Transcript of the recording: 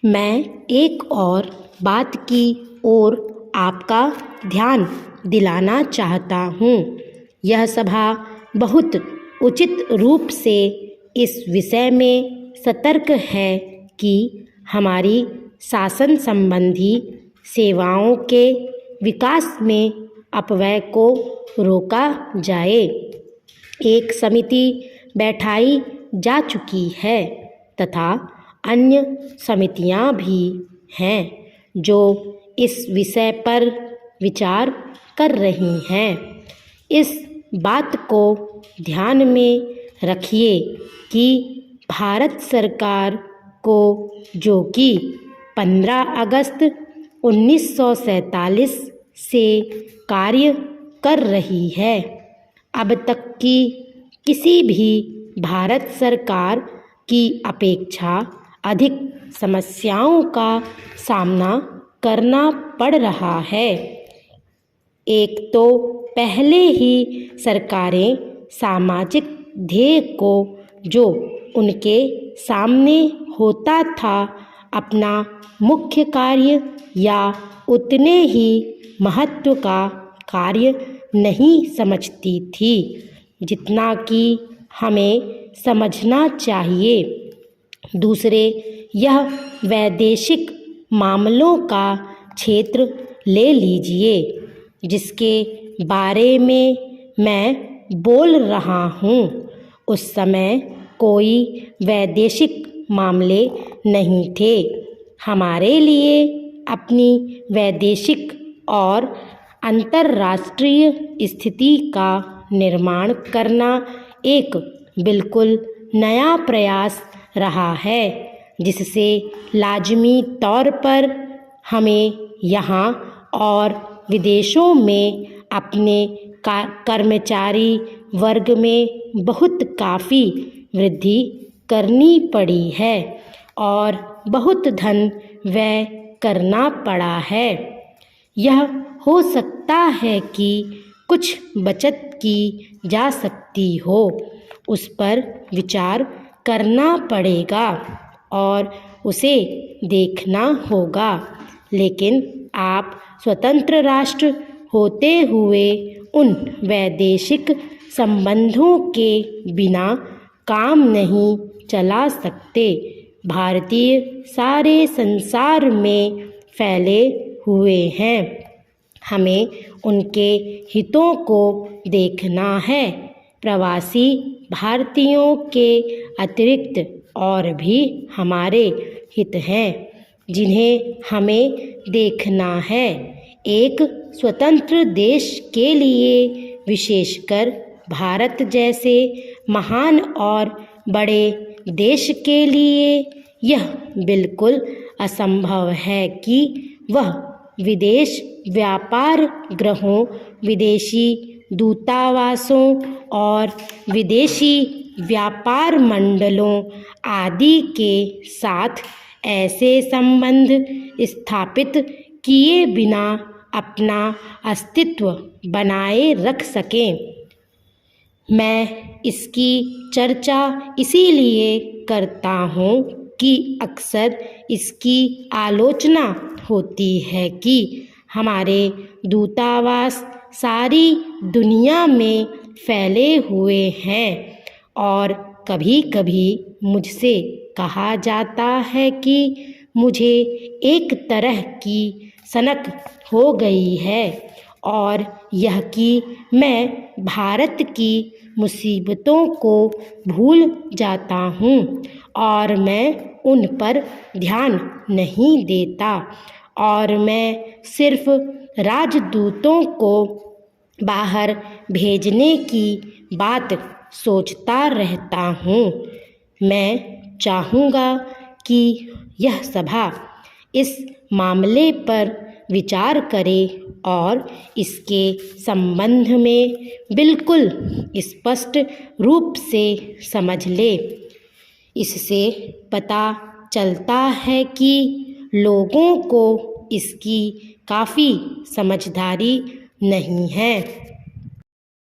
मैं एक और बात की ओर आपका ध्यान दिलाना चाहता हूँ। यह सभा बहुत उचित रूप से इस विषय में सतर्क है कि हमारी शासन संबंधी सेवाओं के विकास में अपव्यय को रोका जाए। एक समिति बैठाई जा चुकी है तथा अन्य समितियां भी हैं जो इस विषय पर विचार कर रही हैं। इस बात को ध्यान में रखिए कि भारत सरकार को जो कि 15 अगस्त 1947 से कार्य कर रही है, अब तक की किसी भी भारत सरकार की अपेक्षा अधिक समस्याओं का सामना करना पड़ रहा है। एक तो पहले ही सरकारें सामाजिक ध्येय को जो उनके सामने होता था अपना मुख्य कार्य या उतने ही महत्व का कार्य नहीं समझती थी जितना कि हमें समझना चाहिए। दूसरे, यह वैदेशिक मामलों का क्षेत्र ले लीजिए जिसके बारे में मैं बोल रहा हूँ। उस समय कोई वैदेशिक मामले नहीं थे। हमारे लिए अपनी वैदेशिक और अंतर्राष्ट्रीय स्थिति का निर्माण करना एक बिल्कुल नया प्रयास रहा है जिससे लाजमी तौर पर हमें यहाँ और विदेशों में अपने कर्मचारी वर्ग में बहुत काफ़ी वृद्धि करनी पड़ी है और बहुत धन व्यय करना पड़ा है। यह हो सकता है कि कुछ बचत की जा सकती हो, उस पर विचार करना पड़ेगा और उसे देखना होगा। लेकिन आप स्वतंत्र राष्ट्र होते हुए उन वैदेशिक संबंधों के बिना काम नहीं चला सकते। भारतीय सारे संसार में फैले हुए हैं। हमें उनके हितों को देखना है। प्रवासी भारतीयों के अतिरिक्त और भी हमारे हित हैं जिन्हें हमें देखना है। एक स्वतंत्र देश के लिए, विशेषकर भारत जैसे महान और बड़े देश के लिए, यह बिल्कुल असंभव है कि वह विदेश व्यापार गृहों, विदेशी दूतावासों और विदेशी व्यापार मंडलों आदि के साथ ऐसे संबंध स्थापित किए बिना अपना अस्तित्व बनाए रख सकें। मैं इसकी चर्चा इसीलिए करता हूँ कि अक्सर इसकी आलोचना होती है कि हमारे दूतावास सारी दुनिया में फैले हुए हैं और कभी-कभी मुझसे कहा जाता है कि मुझे एक तरह की सनक हो गई है और यह कि मैं भारत की मुसीबतों को भूल जाता हूँ और मैं उन पर ध्यान नहीं देता और मैं सिर्फ राजदूतों को बाहर भेजने की बात सोचता रहता हूँ। मैं चाहूँगा कि यह सभा इस मामले पर विचार करे और इसके संबंध में बिल्कुल स्पष्ट रूप से समझ ले। इससे पता चलता है कि लोगों को इसकी काफ़ी समझदारी नहीं है।